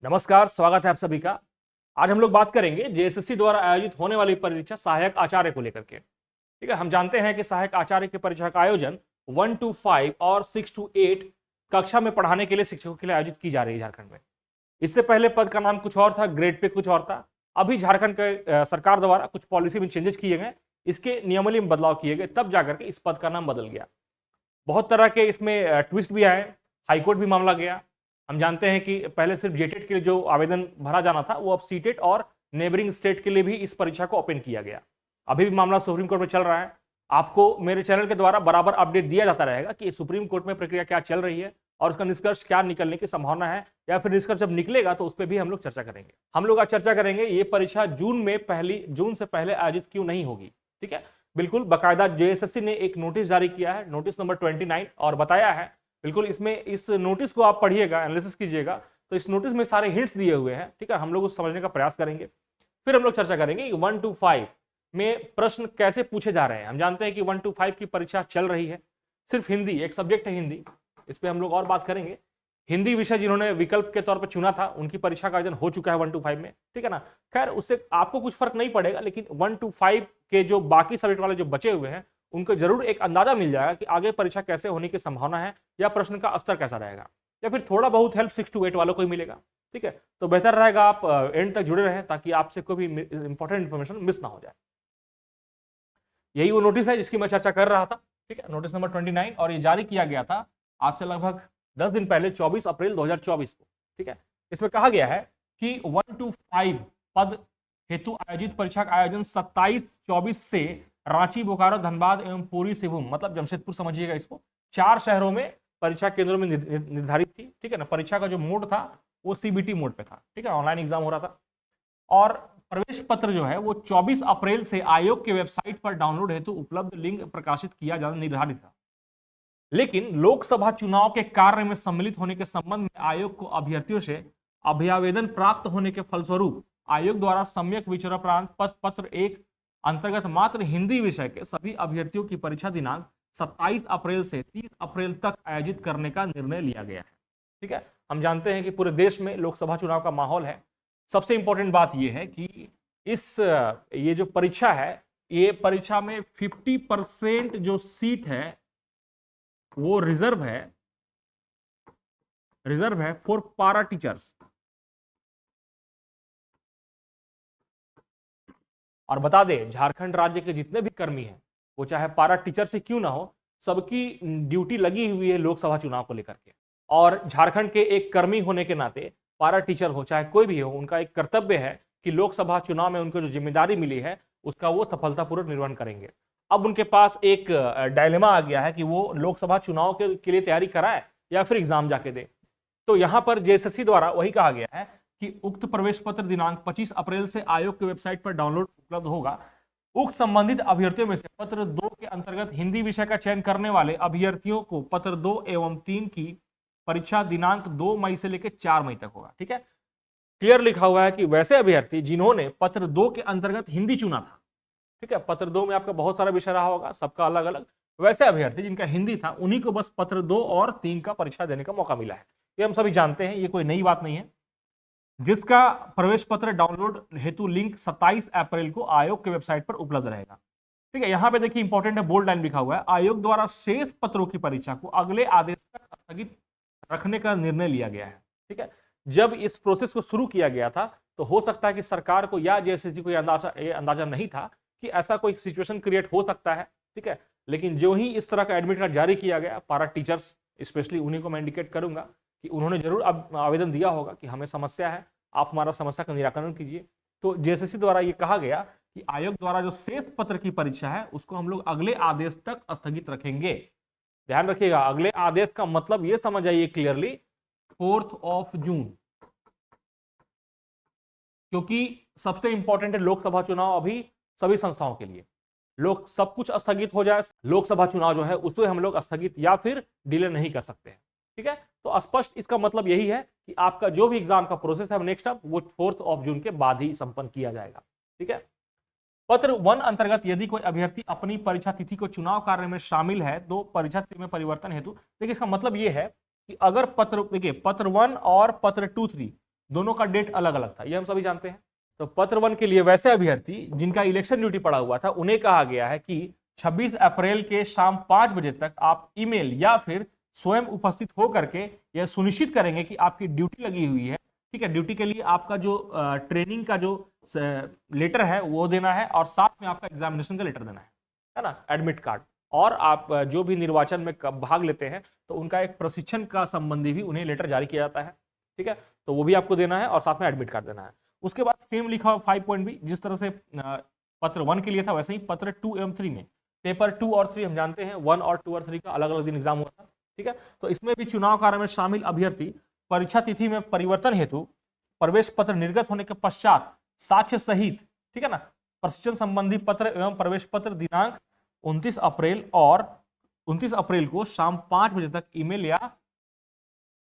नमस्कार, स्वागत है आप सभी का। आज हम लोग बात करेंगे जेएसएससी द्वारा आयोजित होने वाली परीक्षा सहायक आचार्य को लेकर के। ठीक है, हम जानते हैं कि सहायक आचार्य की परीक्षा का आयोजन 1 to 5 और 6 to 8 कक्षा में पढ़ाने के लिए शिक्षकों के लिए आयोजित की जा रही है झारखंड में। इससे पहले पद का नाम कुछ और था, ग्रेड पे कुछ और था। अभी झारखंड के सरकार द्वारा कुछ पॉलिसी में चेंजेस किए गए, इसके नियमावली में बदलाव किए गए, तब जाकर के इस पद का नाम बदल गया। बहुत तरह के इसमें ट्विस्ट भी आए, हाईकोर्ट भी मामला गया। हम जानते हैं कि पहले सिर्फ जेटेट के लिए जो आवेदन भरा जाना था वो अब सीटेट और नेबरिंग स्टेट के लिए भी इस परीक्षा को ओपन किया गया। अभी भी मामला सुप्रीम कोर्ट में चल रहा है। आपको मेरे चैनल के द्वारा बराबर अपडेट दिया जाता रहेगा कि सुप्रीम कोर्ट में प्रक्रिया क्या चल रही है और उसका निष्कर्ष क्या निकलने की संभावना है, या फिर निष्कर्ष जब निकलेगा तो उस पर भी हम लोग चर्चा करेंगे। हम लोग आज चर्चा करेंगे ये परीक्षा जून से पहले आयोजित क्यों नहीं होगी। ठीक है, बिल्कुल बाकायदा जेएसएससी ने एक नोटिस जारी किया है, नोटिस नंबर 29, और बताया है बिल्कुल इसमें, इस नोटिस को आप पढ़िएगा, एनालिसिस कीजिएगा तो इस नोटिस में सारे हिंट्स दिए हुए हैं। ठीक है, हम लोग उस समझने का प्रयास करेंगे। फिर हम लोग चर्चा करेंगे 1 to 5 में प्रश्न कैसे पूछे जा रहे हैं। हम जानते हैं कि 1 to 5 की परीक्षा चल रही है, सिर्फ हिंदी एक सब्जेक्ट है हिंदी, इस पर हम लोग और बात करेंगे। हिंदी विषय जिन्होंने विकल्प के तौर पर चुना था उनकी परीक्षा का आयोजन हो चुका है 1 to 5 में। ठीक है ना, खैर उससे आपको कुछ फर्क नहीं पड़ेगा, लेकिन 1 to 5 के जो बाकी सब्जेक्ट वाले जो बचे हुए हैं उनको जरूर एक अंदाजा मिल जाएगा कि आगे परीक्षा कैसे होने की संभावना है, या प्रश्न का स्तर कैसा रहेगा, या फिर थोड़ा बहुत हेल्प 6 to 8 वालों को ही मिलेगा। ठीक है, तो बेहतर रहेगा आप एंड तक जुड़े रहें ताकि आपसे कोई भी इंपॉर्टेंट इंफॉर्मेशन मिस ना हो जाए। यही वो नोटिस है जिसकी मैं चर्चा कर रहा था। ठीक है, नोटिस नंबर 29, और ये जारी किया गया था आज से लगभग 10 दिन पहले, 24 अप्रैल 2024 को। ठीक है, इसमें कहा गया है कि 1 to 5 पद हेतु आयोजित परीक्षा का आयोजन 27-24 से रांची, बोकारो, धनबाद एवं पूरी सिंहभूम, मतलब जमशेदपुर समझिएगा इसको, 4 शहरों में परीक्षा केंद्रों में निर्धारित थी। ठीक है ना, परीक्षा का जो मोड था वो सीबीटी मोड पे था। ठीक है, ऑनलाइन एग्जाम हो रहा था, और प्रवेश पत्र जो है वो 24 अप्रैल से आयोग के वेबसाइट पर डाउनलोड हेतु उपलब्ध लिंक प्रकाशित किया जाना निर्धारित था। लेकिन लोकसभा चुनाव के कार्य में सम्मिलित होने के संबंध में आयोग को अभ्यर्थियों से अभ्यावेदन प्राप्त होने के फलस्वरूप आयोग द्वारा सम्यक विचारोपरांत पत्र 1 अंतर्गत मात्र हिंदी विषय के सभी अभ्यर्थियों की परीक्षा दिनांक 27 अप्रैल से 30 अप्रैल तक आयोजित करने का निर्णय लिया गया है। ठीक है, हम जानते हैं कि पूरे देश में लोकसभा चुनाव का माहौल है। सबसे इंपॉर्टेंट बात यह है कि ये जो परीक्षा है, ये परीक्षा में 50% जो सीट है वो रिजर्व है फॉर पारा टीचर्स। और बता दें, झारखंड राज्य के जितने भी कर्मी हैं वो चाहे पारा टीचर से क्यों ना हो, सबकी ड्यूटी लगी हुई है लोकसभा चुनाव को लेकर के। और झारखंड के एक कर्मी होने के नाते पारा टीचर हो चाहे कोई भी हो, उनका एक कर्तव्य है कि लोकसभा चुनाव में उनको जो जिम्मेदारी मिली है उसका वो सफलतापूर्वक निर्वहन करेंगे। अब उनके पास एक डायलेमा आ गया है कि वो लोकसभा चुनाव के लिए तैयारी कराए या फिर एग्जाम जाके दे। तो यहां पर जेएसएससी द्वारा वही कहा गया है कि उक्त प्रवेश पत्र दिनांक 25 अप्रैल से आयोग की वेबसाइट पर डाउनलोड उपलब्ध होगा। उक्त संबंधित अभ्यर्थियों में से पत्र 2 के अंतर्गत हिंदी विषय का चयन करने वाले अभ्यर्थियों को पत्र 2 एवं 3 की परीक्षा दिनांक 2 मई से लेकर 4 मई तक होगा। ठीक है, क्लियर लिखा हुआ है कि वैसे अभ्यर्थी जिन्होंने पत्र 2 के अंतर्गत हिंदी चुना था, ठीक है, पत्र 2 में आपका बहुत सारा विषय रहा होगा, सबका अलग अलग, वैसे अभ्यर्थी जिनका हिंदी था उन्हीं को बस पत्र 2 और 3 का परीक्षा देने का मौका मिला है। ये हम सभी जानते हैं, ये कोई नई बात नहीं है। जिसका प्रवेश पत्र डाउनलोड हेतु लिंक 27 अप्रैल को आयोग के वेबसाइट पर उपलब्ध रहेगा। ठीक है, यहां पे देखिए इंपॉर्टेंट है, बोल्ड लाइन लिखा हुआ है, आयोग द्वारा शेष पत्रों की परीक्षा को अगले आदेश तक स्थगित रखने का निर्णय लिया गया है। ठीक है, जब इस प्रोसेस को शुरू किया गया था तो हो सकता है कि सरकार को या जेएसएससी को अंदाजा नहीं था कि ऐसा कोई सिचुएशन क्रिएट हो सकता है। ठीक है, लेकिन जो ही इस तरह का एडमिट कार्ड जारी किया गया, पारा टीचर्स स्पेशली उन्हीं को मैं इंडिकेट करूंगा कि उन्होंने जरूर अब आवेदन दिया होगा कि हमें समस्या है, आप हमारा समस्या का निराकरण कीजिए। तो जेएसएससी द्वारा ये कहा गया कि आयोग द्वारा जो शेष पत्र की परीक्षा है उसको हम लोग अगले आदेश तक स्थगित रखेंगे। ध्यान रखिएगा, अगले आदेश का मतलब ये समझ आइए क्लियरली 4 जून, क्योंकि सबसे इंपॉर्टेंट है लोकसभा चुनाव अभी सभी संस्थाओं के लिए। लोग सब कुछ स्थगित हो जाए, लोकसभा चुनाव जो है उसे हम लोग स्थगित या फिर डिले नहीं कर सकते हैं। ठीक है, तो स्पष्ट इसका मतलब यही है कि आपका जो भी एग्जाम का प्रोसेस है नेक्स्ट अप वो 4 जून के बाद ही संपन्न किया जाएगा। ठीक है, पत्र 1 अंतर्गत यदि कोई अभ्यर्थी अपनी परीक्षा तिथि को चुनाव कार्य में शामिल है तो परीक्षा तिथि में परिवर्तन हेतु, देखिए इसका मतलब यह है कि अगर पत्र 1 और पत्र 2-3 दोनों का डेट अलग अलग था, ये हम सभी जानते हैं। तो पत्र 1 के लिए वैसे अभ्यर्थी जिनका इलेक्शन ड्यूटी पड़ा हुआ था उन्हें कहा गया है कि 26 अप्रैल के शाम 5 बजे तक आप ईमेल या फिर स्वयं उपस्थित होकर के यह सुनिश्चित करेंगे कि आपकी ड्यूटी लगी हुई है। ठीक है, ड्यूटी के लिए आपका जो ट्रेनिंग का जो लेटर है वो देना है और साथ में आपका एग्जामिनेशन का लेटर देना है ना, एडमिट कार्ड। और आप जो भी निर्वाचन में भाग लेते हैं तो उनका एक प्रशिक्षण का संबंधी भी उन्हें लेटर जारी किया जाता है। ठीक है, तो वो भी आपको देना है और साथ में एडमिट कार्ड देना है। उसके बाद सेम लिखा हुआ 5 पॉइंट भी जिस तरह से पत्र 1 के लिए था वैसे ही पत्र 2 एवं 3 में, पेपर 2 और 3 हम जानते हैं 1 और 2 और 3 का अलग अलग दिन एग्जाम हुआ था। ठीक है, तो इसमें भी चुनाव कार्य में शामिल अभ्यर्थी परीक्षा तिथि में परिवर्तन हेतु प्रवेश पत्र निर्गत होने के पश्चात साक्ष्य सहित, ठीक है ना, प्रशिक्षण संबंधी पत्र एवं प्रवेश पत्र दिनांक 29 अप्रैल और 29 अप्रैल को शाम 5 बजे तक ईमेल या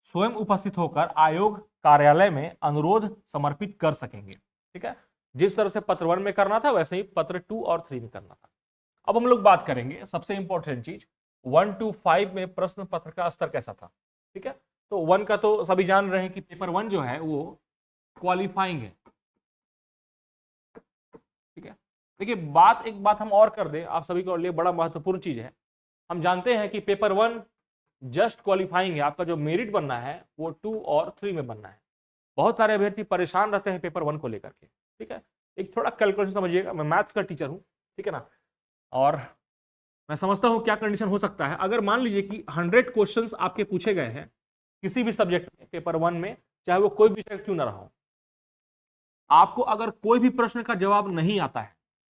स्वयं उपस्थित होकर आयोग कार्यालय में अनुरोध समर्पित कर सकेंगे। ठीक है, जिस तरह से पत्र 1 में करना था वैसे ही पत्र 2 और 3 में करना था। अब हम लोग बात करेंगे सबसे इंपॉर्टेंट चीज 1 to 5 में प्रश्न पत्र का स्तर कैसा था। ठीक है, तो 1 का तो सभी जान रहे हैं कि पेपर 1 जो है वो क्वालिफाइंग है। ठीक है, देखिए एक बात हम और कर दें, आप सभी के लिए बड़ा महत्वपूर्ण चीज है। हम जानते हैं कि पेपर 1 जस्ट क्वालिफाइंग है, आपका जो मेरिट बनना है वो 2 और 3 में बनना है। बहुत सारे अभ्यर्थी परेशान रहते हैं पेपर 1 को लेकर के। ठीक है, एक थोड़ा कैलकुलेशन समझिएगा, मैं मैथ्स का टीचर हूँ, ठीक है ना, और मैं समझता हूँ क्या कंडीशन हो सकता है। अगर मान लीजिए कि 100 क्वेश्चंस आपके पूछे गए हैं किसी भी सब्जेक्ट में पेपर 1 में, चाहे वो कोई विषय क्यों ना रहा हो, आपको अगर कोई भी प्रश्न का जवाब नहीं आता है,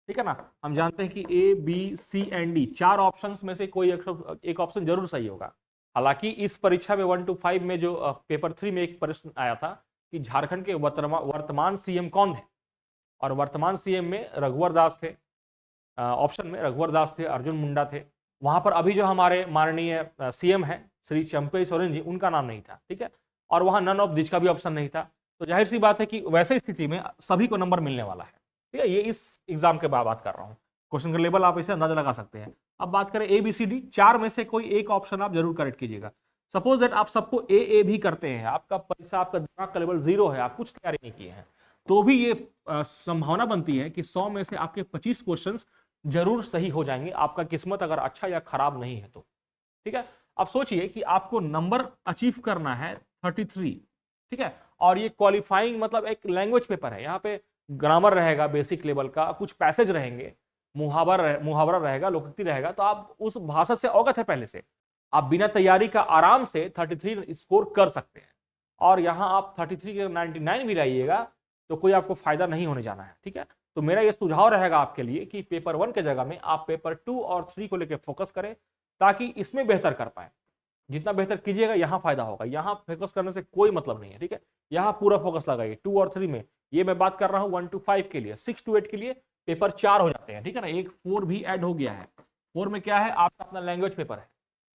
ठीक है ना, हम जानते हैं कि A B C and D 4 options में से कोई एक ऑप्शन जरूर सही होगा। हालांकि इस परीक्षा में 1 to 5 में जो पेपर 3 में एक प्रश्न आया था कि झारखंड के वर्तमान सीएम कौन है, और वर्तमान सीएम में रघुवर दास थे, ऑप्शन में रघुवर दास थे, अर्जुन मुंडा थे। वहां पर अभी जो हमारे माननीय सीएम है श्री चंपई सोरेन जी, उनका नाम नहीं था। ठीक है, और वहां नन ऑफ दिस का भी ऑप्शन नहीं था। तो जाहिर सी बात है कि वैसे स्थिति में सभी को नंबर मिलने वाला है। ठीक है, ये इस एग्जाम के बात कर रहा हूँ, क्वेश्चन का लेवल आप इसे अंदाजा लगा सकते हैं। अब बात करें ए बी सी डी, 4 में से कोई एक ऑप्शन आप जरूर करेक्ट कीजिएगा। सपोज दैट आप सबको ए भी करते हैं, आपका परीक्षा, आपका दिमाग का लेवल 0 है, आप कुछ तैयारी नहीं किए हैं, तो भी ये संभावना बनती है कि 100 में से आपके 25 क्वेश्चन जरूर सही हो जाएंगे, आपका किस्मत अगर अच्छा या खराब नहीं है तो। ठीक है, अब सोचिए कि आपको नंबर अचीव करना है 33। ठीक है, और ये क्वालिफाइंग मतलब एक लैंग्वेज पेपर है, यहाँ पे ग्रामर रहेगा बेसिक लेवल का, कुछ पैसेज रहेंगे, मुहावरा रहेगा, लोकोक्ति रहेगा, तो आप उस भाषा से अवगत है पहले से, आप बिना तैयारी का आराम से 33 स्कोर कर सकते हैं। और यहां आप 33 के 99 भी लाइएगा तो कोई आपको फायदा नहीं होने जाना है। ठीक है, तो मेरा ये सुझाव रहेगा आपके लिए कि पेपर 1 के जगह में आप पेपर 2 और 3 को लेकर फोकस करें, ताकि इसमें बेहतर कर पाए। जितना बेहतर कीजिएगा यहाँ फायदा होगा, यहाँ फोकस करने से कोई मतलब नहीं है। ठीक है, यहाँ पूरा फोकस लगाइए 2 और 3 में। ये मैं बात कर रहा हूँ 1 to 5 के लिए। 6 to 8 के लिए पेपर 4 हो जाते हैं। ठीक है ना, एक 4 भी ऐड हो गया है। 4 में क्या है, आपका अपना लैंग्वेज पेपर है।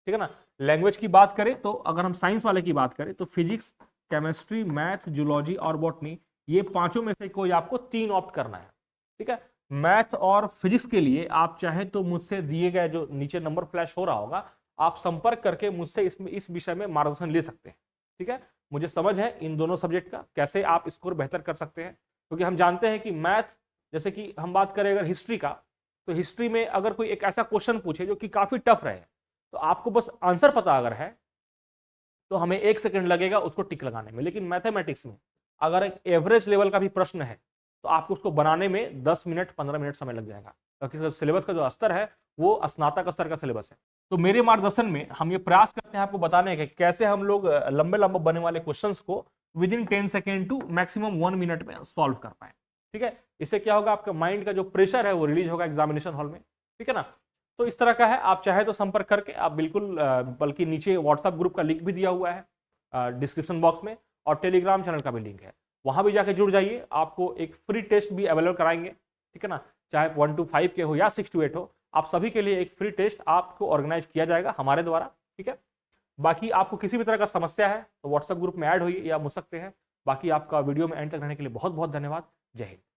ठीक है ना, लैंग्वेज की बात करें तो अगर हम साइंस वाले की बात करें तो फिजिक्स, केमिस्ट्री, मैथ, जूलॉजी और बॉटनी, ये पांचों में से कोई आपको 3 ऑप्ट करना है। ठीक है, मैथ और फिजिक्स के लिए आप चाहे तो मुझसे दिए गए जो नीचे नंबर फ्लैश हो रहा होगा, आप संपर्क करके मुझसे इस विषय में मार्गदर्शन ले सकते हैं। ठीक है, मुझे समझ है इन दोनों सब्जेक्ट का कैसे आप स्कोर बेहतर कर सकते हैं, क्योंकि हम जानते हैं कि मैथ, जैसे कि हम बात करें अगर हिस्ट्री का, तो हिस्ट्री में अगर कोई एक ऐसा क्वेश्चन पूछे जो कि काफी टफ रहे, तो आपको बस आंसर पता अगर है तो हमें 1 सेकंड लगेगा उसको टिक लगाने में। लेकिन मैथमेटिक्स में अगर एक एवरेज लेवल का भी प्रश्न है तो आपको उसको बनाने में 10 मिनट 15 मिनट समय लग जाएगा, क्योंकि सिलेबस का जो स्तर है वो स्नातक स्तर का सिलेबस है। तो मेरे मार्गदर्शन में हम ये प्रयास करते हैं आपको बताने के कैसे हम लोग लंबे लंबे बनने वाले क्वेश्चंस को within 10 second to maximum 1 minute में सॉल्व कर पाए। ठीक है, इससे क्या होगा, आपका माइंड का जो प्रेशर है वो रिलीज होगा एग्जामिनेशन हॉल में। ठीक है ना, तो इस तरह का है, आप चाहे तो संपर्क करके आप बिल्कुल, बल्कि नीचे व्हाट्सएप ग्रुप का लिंक भी दिया हुआ है डिस्क्रिप्शन बॉक्स में, और टेलीग्राम चैनल का भी लिंक है, वहां भी जाके जुड़ जाइए। आपको एक फ्री टेस्ट भी अवेलेबल कराएंगे। ठीक है ना, चाहे 1 to 5 के हो या 6 to 8 हो, आप सभी के लिए एक फ्री टेस्ट आपको ऑर्गेनाइज किया जाएगा हमारे द्वारा। ठीक है, बाकी आपको किसी भी तरह का समस्या है तो व्हाट्सएप ग्रुप में ऐड होइए या मुझ सकते हैं। बाकी आपका वीडियो में एंड तक रहने के लिए बहुत बहुत धन्यवाद। जय हिंद।